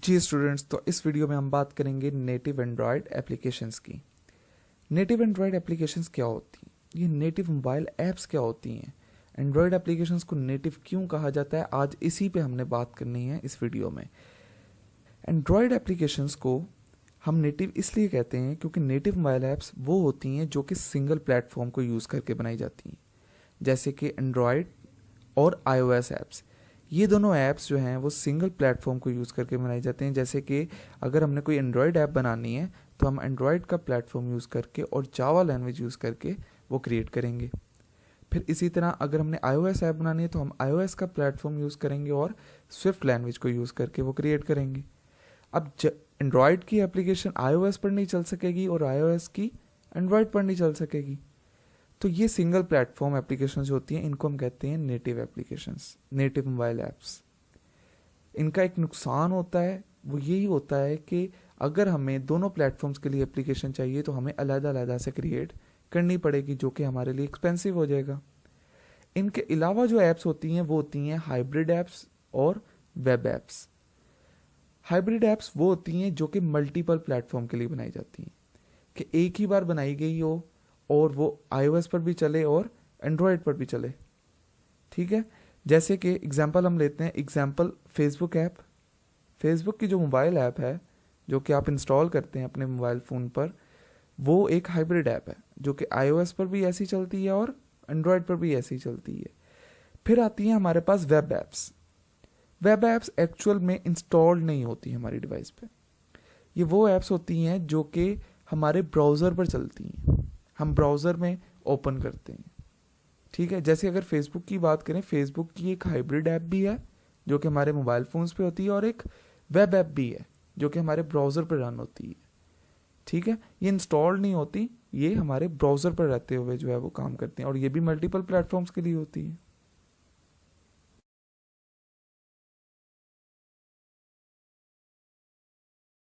जी students, तो इस video में हम बात करेंगे नेटिव एंड्रॉयड एप्लीकेशंस की। नेटिव एंड्रॉयड एप्लीकेशंस क्या होती हैं, ये नेटिव मोबाइल ऐप्स क्या होती हैं, एंड्रॉयड एप्लीकेशंस को नेटिव क्यों कहा जाता है, आज इसी पे हमने बात करनी है इस वीडियो में। एंड्रॉयड एप्लीकेशंस को हम नेटिव इसलिए कहते हैं क्योंकि नेटिव मोबाइल ऐप्स वो होती हैं जो कि सिंगल प्लेटफॉर्म को यूज़ करके बनाई जाती हैं, जैसे कि एंड्रॉयड और iOS ऐप्स। ये दोनों ऐप्स जो हैं वो सिंगल प्लेटफॉर्म को यूज़ करके बनाए जाते हैं। जैसे कि अगर हमने कोई एंड्रॉयड ऐप बनानी है तो हम एंड्रॉयड का प्लेटफॉर्म यूज़ करके और जावा लैंग्वेज यूज़ करके वो क्रिएट करेंगे। फिर इसी तरह अगर हमने iOS ऐप बनानी है तो हम iOS का प्लेटफॉर्म यूज़ करेंगे और स्विफ्ट लैंग्वेज को यूज़ करके वो क्रिएट करेंगे। अब एंड्रॉयड की एप्लीकेशन iOS पर नहीं चल सकेगी और iOS की एंड्रॉयड पर नहीं चल सकेगी। तो ये सिंगल प्लेटफॉर्म एप्लीकेशन जो होती हैं इनको हम कहते हैं native applications, native mobile apps. इनका एक नुकसान होता है, वो यही होता है कि अगर हमें दोनों प्लेटफॉर्म्स के लिए एप्लीकेशन चाहिए तो हमें अलग-अलग से क्रिएट करनी पड़ेगी, जो कि हमारे लिए एक्सपेंसिव हो जाएगा। इनके अलावा जो ऐप्स होती हैं वो होती हैं हाइब्रिड ऐप्स और वेब ऐप्स। हाइब्रिड ऐप्स वो होती हैं जो कि मल्टीपल प्लेटफॉर्म के लिए बनाई जाती हैं, कि एक ही बार बनाई गई हो और वो iOS पर भी चले और एंड्रॉयड पर भी चले। ठीक है, जैसे कि एग्जांपल हम लेते हैं, एग्जांपल फेसबुक ऐप। फेसबुक की जो मोबाइल ऐप है जो कि आप इंस्टॉल करते हैं अपने मोबाइल फ़ोन पर, वो एक हाइब्रिड ऐप है जो कि iOS पर भी ऐसी चलती है और एंड्रॉयड पर भी ऐसी चलती है। फिर आती है हमारे पास web apps. Web apps actual में इंस्टॉल नहीं होती हमारी डिवाइस पे। ये वो ऐप्स होती हैं जो कि हमारे ब्राउज़र पर चलती हैं, हम ब्राउज़र में ओपन करते हैं। ठीक है, जैसे अगर फेसबुक की बात करें, फेसबुक की एक हाइब्रिड ऐप भी है जो कि हमारे मोबाइल फ़ोन्स पे होती है और एक वेब ऐप भी है जो कि हमारे ब्राउज़र पर रन होती है। ठीक है, ये इंस्टॉल नहीं होती, ये हमारे ब्राउज़र पर रहते हुए जो है वो काम करते हैं और ये भी मल्टीपल प्लेटफॉर्म्स के लिए होती है।